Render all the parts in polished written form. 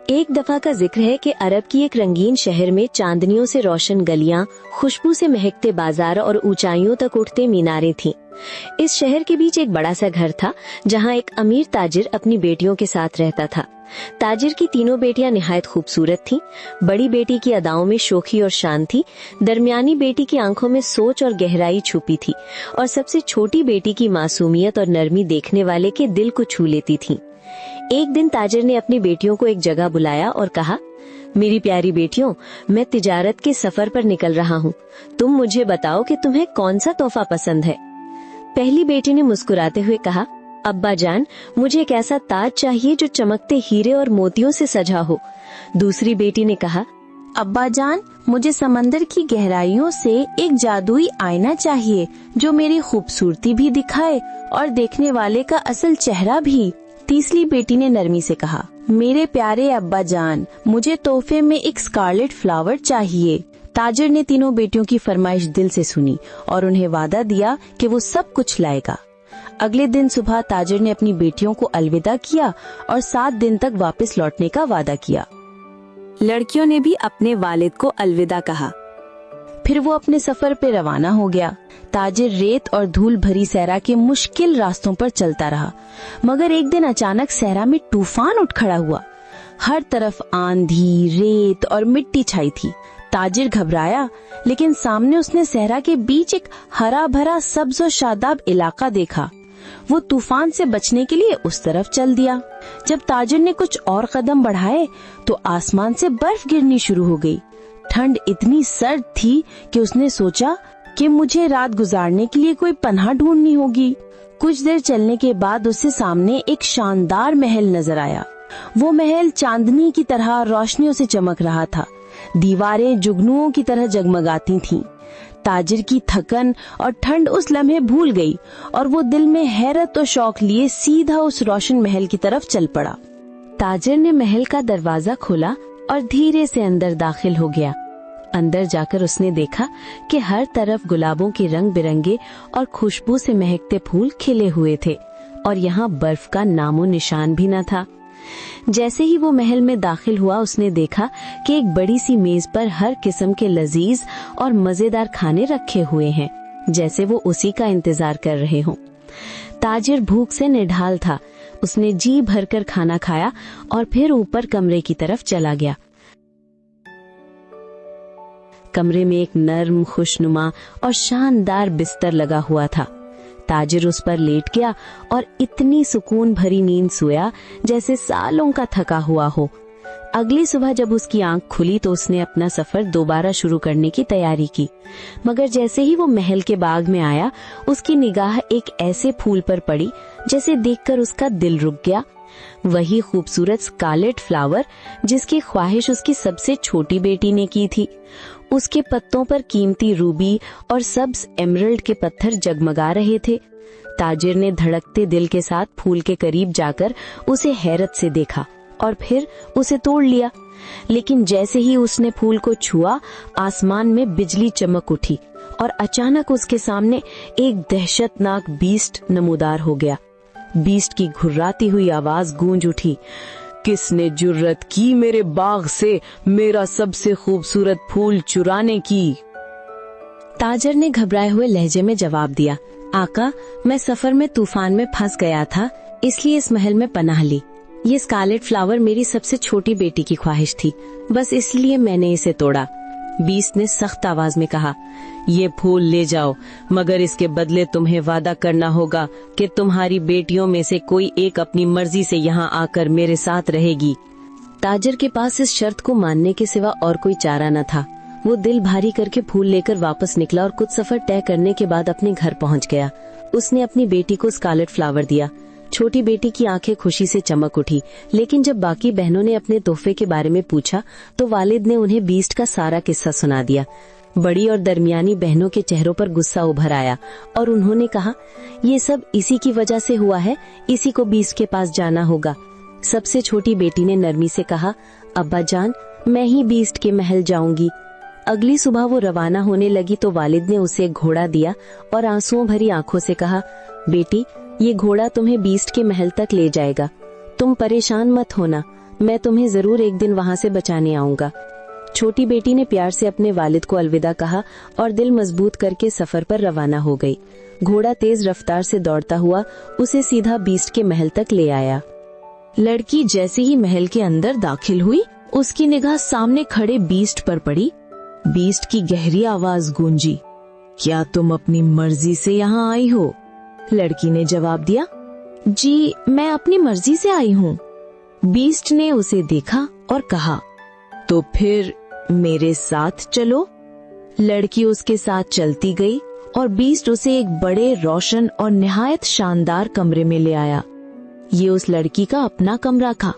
एक दफा का जिक्र है कि अरब की एक रंगीन शहर में चांदनियों से रोशन गलियां, खुशबू से महकते बाजार और ऊंचाइयों तक उठते मीनारें थीं। इस शहर के बीच एक बड़ा सा घर था जहां एक अमीर ताजिर अपनी बेटियों के साथ रहता था। ताजिर की तीनों बेटियां निहायत खूबसूरत थीं। बड़ी बेटी की अदाओं में शोखी और शान थी, दरमियानी बेटी की आंखों में सोच और गहराई छुपी थी और सबसे छोटी बेटी की मासूमियत और नरमी देखने वाले के दिल को छू लेती थी। एक दिन ताजिर ने अपनी बेटियों को एक जगह बुलाया और कहा, मेरी प्यारी बेटियों, मैं तिजारत के सफर पर निकल रहा हूँ। तुम मुझे बताओ कि तुम्हें कौन सा तोहफा पसंद है। पहली बेटी ने मुस्कुराते हुए कहा, अब्बा जान, मुझे एक ऐसा ताज चाहिए जो चमकते हीरे और मोतियों से सजा हो। दूसरी बेटी ने कहा, अब्बा जान, मुझे समंदर की गहराइयों से एक जादुई आईना चाहिए जो मेरी खूबसूरती भी दिखाए और देखने वाले का असल चेहरा भी। तीसरी बेटी ने नरमी से कहा, मेरे प्यारे अब्बा जान, मुझे तोहफे में एक स्कारलेट फ्लावर चाहिए। ताजिर ने तीनों बेटियों की फरमाइश दिल से सुनी और उन्हें वादा दिया कि वो सब कुछ लाएगा। अगले दिन सुबह ताजिर ने अपनी बेटियों को अलविदा किया और 7 दिन तक वापस लौटने का वादा किया। लड़कियों ने भी अपने वालिद को अलविदा कहा। फिर वो अपने सफर पे रवाना हो गया। ताजिर रेत और धूल भरी सहरा के मुश्किल रास्तों पर चलता रहा, मगर एक दिन अचानक सहरा में तूफान उठ खड़ा हुआ। हर तरफ आंधी, रेत और मिट्टी छाई थी। ताजिर घबराया, लेकिन सामने उसने सहरा के बीच एक हरा भरा सब्ज और शादाब इलाका देखा। वो तूफान से बचने के लिए उस तरफ चल दिया। जब ताजिर ने कुछ और कदम बढ़ाए तो आसमान से बर्फ गिरनी शुरू हो गई। ठंड इतनी सर्द थी कि उसने सोचा कि मुझे रात गुजारने के लिए कोई पनाह ढूंढनी होगी। कुछ देर चलने के बाद उससे सामने एक शानदार महल नजर आया। वो महल चांदनी की तरह रोशनियों से चमक रहा था। दीवारें जुगनुओं की तरह जगमगाती थीं। ताजिर की थकन और ठंड उस लम्हे भूल गई और वो दिल में हैरत और शौक लिए सीधा उस रोशन महल की तरफ चल पड़ा। ताजिर ने महल का दरवाजा खोला और धीरे से अंदर दाखिल हो गया। अंदर जाकर उसने देखा कि हर तरफ गुलाबों के रंग बिरंगे और खुशबू से महकते फूल खिले हुए थे और यहाँ बर्फ का नामो निशान भी न था। जैसे ही वो महल में दाखिल हुआ, उसने देखा कि एक बड़ी सी मेज पर हर किस्म के लजीज और मजेदार खाने रखे हुए हैं, जैसे वो उसी का इंतजार कर रहे हों। ताजिर भूख से निढाल था। उसने जी भरकर खाना खाया और फिर ऊपर कमरे की तरफ चला गया। कमरे में एक नर्म, खुशनुमा और शानदार बिस्तर लगा हुआ था। ताजिर उस पर लेट गया और इतनी सुकून भरी नींद सोया जैसे सालों का थका हुआ हो। अगली सुबह जब उसकी आंख खुली तो उसने अपना सफर दोबारा शुरू करने की तैयारी की, मगर जैसे ही वो महल के बाग में आया, उसकी निगाह एक ऐसे फूल पर पड़ी जैसे देखकर उसका दिल रुक गया। वही खूबसूरत स्कारलेट फ्लावर जिसकी ख्वाहिश उसकी सबसे छोटी बेटी ने की थी। उसके पत्तों पर कीमती रूबी और सब्ज एमरल्ड के पत्थर जगमगा रहे थे। ताजिर ने धड़कते दिल के साथ फूल के करीब जाकर उसे हैरत से देखा और फिर उसे तोड़ लिया। लेकिन जैसे ही उसने फूल को छुआ, आसमान में बिजली चमक उठी और अचानक उसके सामने एक दहशतनाक बीस्ट नमूदार हो गया। बीस्ट की घुर्राती हुई आवाज गूंज उठी, किसने जुर्रत की मेरे बाग से मेरा सबसे खूबसूरत फूल चुराने की। ताजिर ने घबराए हुए लहजे में जवाब दिया, आका, मैं सफर में तूफान में फंस गया था, इसलिए इस महल में पनाह ली। ये स्कारलेट फ्लावर मेरी सबसे छोटी बेटी की ख्वाहिश थी, बस इसलिए मैंने इसे तोड़ा। बीस्ट ने सख्त आवाज में कहा, ये फूल ले जाओ, मगर इसके बदले तुम्हें वादा करना होगा कि तुम्हारी बेटियों में से कोई एक अपनी मर्जी से यहाँ आकर मेरे साथ रहेगी। ताजिर के पास इस शर्त को मानने के सिवा और कोई चारा न था। वो दिल भारी करके फूल लेकर वापस निकला और कुछ सफर तय करने के बाद अपने घर पहुँच गया। उसने अपनी बेटी को स्कारलेट फ्लावर दिया। छोटी बेटी की आंखें खुशी से चमक उठी, लेकिन जब बाकी बहनों ने अपने तोहफे के बारे में पूछा तो वालिद ने उन्हें बीस्ट का सारा किस्सा सुना दिया। बड़ी और दरमियानी बहनों के चेहरों पर गुस्सा उभर आया और उन्होंने कहा, ये सब इसी की वजह से हुआ है, इसी को बीस्ट के पास जाना होगा। सबसे छोटी बेटी ने नरमी से कहा, अब्बा जान, मैं ही बीस्ट के महल जाऊंगी। अगली सुबह वो रवाना होने लगी तो वालिद ने उसे एक घोड़ा दिया और आंसुओं भरी आंखों से कहा, बेटी, ये घोड़ा तुम्हें बीस्ट के महल तक ले जाएगा। तुम परेशान मत होना, मैं तुम्हें जरूर एक दिन वहां से बचाने आऊंगा। छोटी बेटी ने प्यार से अपने वालिद को अलविदा कहा और दिल मजबूत करके सफर पर रवाना हो गई। घोड़ा तेज रफ्तार से दौड़ता हुआ उसे सीधा बीस्ट के महल तक ले आया। लड़की जैसे ही महल के अंदर दाखिल हुई, उसकी निगाह सामने खड़े बीस्ट पर पड़ी। बीस्ट की गहरी आवाज गूंजी, क्या तुम अपनी मर्जी से यहाँ आई हो? लड़की ने जवाब दिया, जी मैं अपनी मर्जी से आई हूँ। बीस्ट ने उसे देखा और कहा, तो फिर मेरे साथ चलो। लड़की उसके साथ चलती गई और बीस्ट उसे एक बड़े रोशन और निहायत शानदार कमरे में ले आया। ये उस लड़की का अपना कमरा था।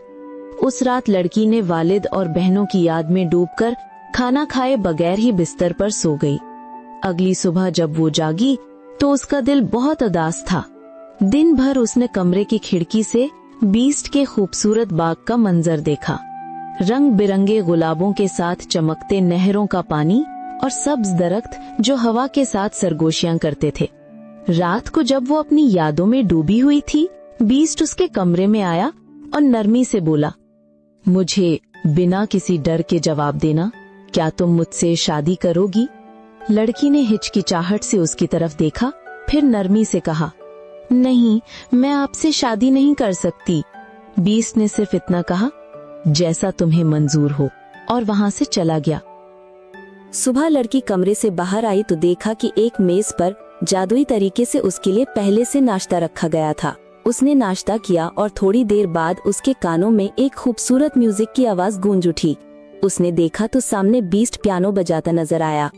उस रात लड़की ने वालिद और बहनों की याद में डूबकर खाना खाए बगैर ही बिस्तर पर सो गई। अगली सुबह जब वो जागी तो उसका दिल बहुत उदास था। दिन भर उसने कमरे की खिड़की से बीस्ट के खूबसूरत बाग का मंजर देखा। रंग बिरंगे गुलाबों के साथ चमकते नहरों का पानी और सब्ज दरख्त जो हवा के साथ सरगोशियां करते थे। रात को जब वो अपनी यादों में डूबी हुई थी, बीस्ट उसके कमरे में आया और नरमी से बोला, मुझे बिना किसी डर के जवाब देना, क्या तुम मुझसे शादी करोगी? लड़की ने हिचकिचाहट से उसकी तरफ देखा, फिर नरमी से कहा, नहीं, मैं आपसे शादी नहीं कर सकती। बीस्ट ने सिर्फ इतना कहा, जैसा तुम्हें मंजूर हो, और वहाँ से चला गया। सुबह लड़की कमरे से बाहर आई तो देखा कि एक मेज पर जादुई तरीके से उसके लिए पहले से नाश्ता रखा गया था। उसने नाश्ता किया और थोड़ी देर बाद उसके कानों में एक खूबसूरत म्यूजिक की आवाज गूंज उठी। उसने देखा तो सामने बीस्ट पियानो बजाता नजर आया।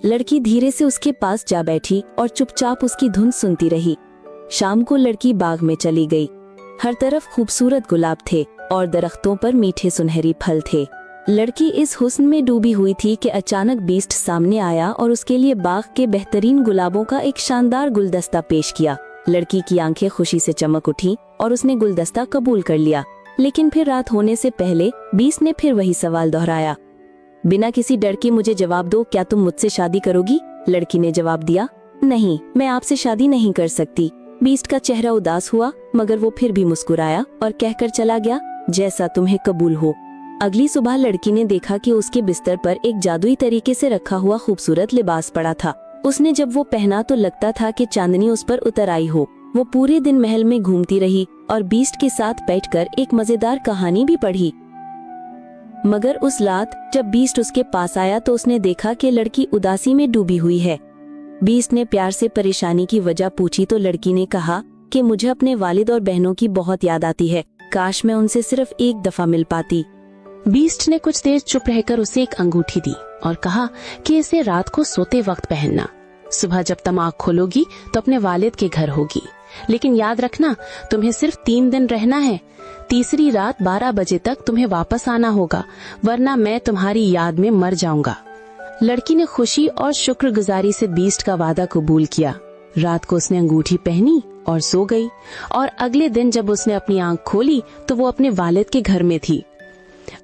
लड़की धीरे से उसके पास जा बैठी और चुपचाप उसकी धुन सुनती रही। शाम को लड़की बाग में चली गई। हर तरफ खूबसूरत गुलाब थे और दरख्तों पर मीठे सुनहरी फल थे। लड़की इस हुस्न में डूबी हुई थी कि अचानक बीस्ट सामने आया और उसके लिए बाग के बेहतरीन गुलाबों का एक शानदार गुलदस्ता पेश किया। लड़की की आंखें खुशी से चमक उठी और उसने गुलदस्ता कबूल कर लिया। लेकिन फिर रात होने से पहले बीस्ट ने फिर वही सवाल दोहराया, बिना किसी डर के मुझे जवाब दो, क्या तुम मुझसे शादी करोगी? लड़की ने जवाब दिया, नहीं, मैं आपसे शादी नहीं कर सकती। बीस्ट का चेहरा उदास हुआ, मगर वो फिर भी मुस्कुराया और कहकर चला गया, जैसा तुम्हें कबूल हो। अगली सुबह लड़की ने देखा कि उसके बिस्तर पर एक जादुई तरीके से रखा हुआ खूबसूरत लिबास पड़ा था। उसने जब वो पहना तो लगता था कि चांदनी उस पर उतर आई हो। वो पूरे दिन महल में घूमती रही और बीस्ट के साथ बैठकर एक मजेदार कहानी भी पढ़ी। मगर उस रात जब बीस्ट उसके पास आया तो उसने देखा कि लड़की उदासी में डूबी हुई है। बीस्ट ने प्यार से परेशानी की वजह पूछी तो लड़की ने कहा कि मुझे अपने वालिद और बहनों की बहुत याद आती है, काश मैं उनसे सिर्फ एक दफा मिल पाती। बीस्ट ने कुछ देर चुप रहकर उसे एक अंगूठी दी और कहा कि इसे रात को सोते वक्त पहनना। सुबह जब तुम आँख खोलोगी तो अपने वालिद के घर होगी, लेकिन याद रखना तुम्हें सिर्फ 3 दिन रहना है। तीसरी रात 12 बजे तक तुम्हें वापस आना होगा, वरना मैं तुम्हारी याद में मर जाऊंगा। लड़की ने खुशी और शुक्रगुजारी से बीस्ट का वादा कबूल किया। रात को उसने अंगूठी पहनी और सो गई, और अगले दिन जब उसने अपनी आँख खोली तो वो अपने वालिद के घर में थी।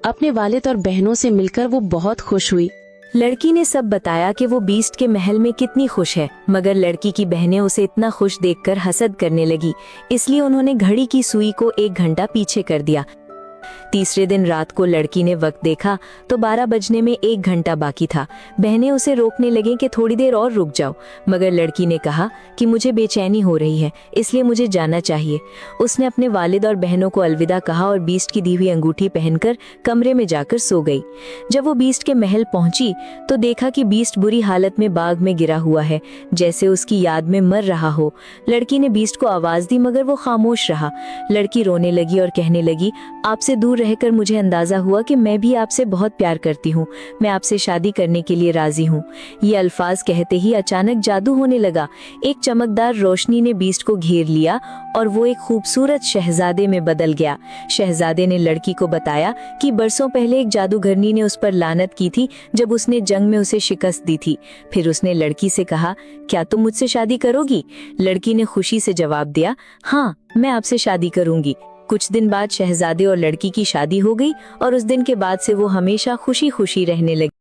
अपने वालिद और बहनों से मिलकर वो बहुत खुश हुई। लड़की ने सब बताया कि वो बीस्ट के महल में कितनी खुश है, मगर लड़की की बहनें उसे इतना खुश देखकर हसद करने लगी, इसलिए उन्होंने घड़ी की सुई को 1 घंटा पीछे कर दिया। तीसरे दिन रात को लड़की ने वक्त देखा तो 12 बजने में 1 घंटा बाकी था। बहनें उसे रोकने लगे कि थोड़ी देर और रुक जाओ, मगर लड़की ने कहा कि मुझे बेचैनी हो रही है, इसलिए मुझे जाना चाहिए। उसने अपने वालिद और बहनों को अलविदा कहा और बीस्ट की दी हुई अंगूठी पहनकर कमरे में जाकर सो गई। जब वो बीस्ट के महल पहुंची तो देखा कि बीस्ट बुरी हालत में बाग में गिरा हुआ है, जैसे उसकी याद में मर रहा हो। लड़की ने बीस्ट को आवाज दी, मगर वो खामोश रहा। लड़की रोने लगी और कहने लगी, आपसे दूर रहकर मुझे अंदाजा हुआ कि मैं भी आपसे बहुत प्यार करती हूँ, मैं आपसे शादी करने के लिए राजी हूँ। ये अल्फाज कहते ही अचानक जादू होने लगा। एक चमकदार रोशनी ने बीस्ट को घेर लिया और वो एक खूबसूरत शहजादे में बदल गया। शहजादे ने लड़की को बताया कि बरसों पहले एक जादूगरनी ने उस पर लानत की थी जब उसने जंग में उसे शिकस्त दी थी। फिर उसने लड़की से कहा, क्या तुम मुझसे शादी करोगी? लड़की ने खुशी से जवाब दिया, हाँ, मैं आपसे शादी करूंगी। कुछ दिन बाद शहजादे और लड़की की शादी हो गई और उस दिन के बाद से वो हमेशा खुशी खुशी रहने लगी।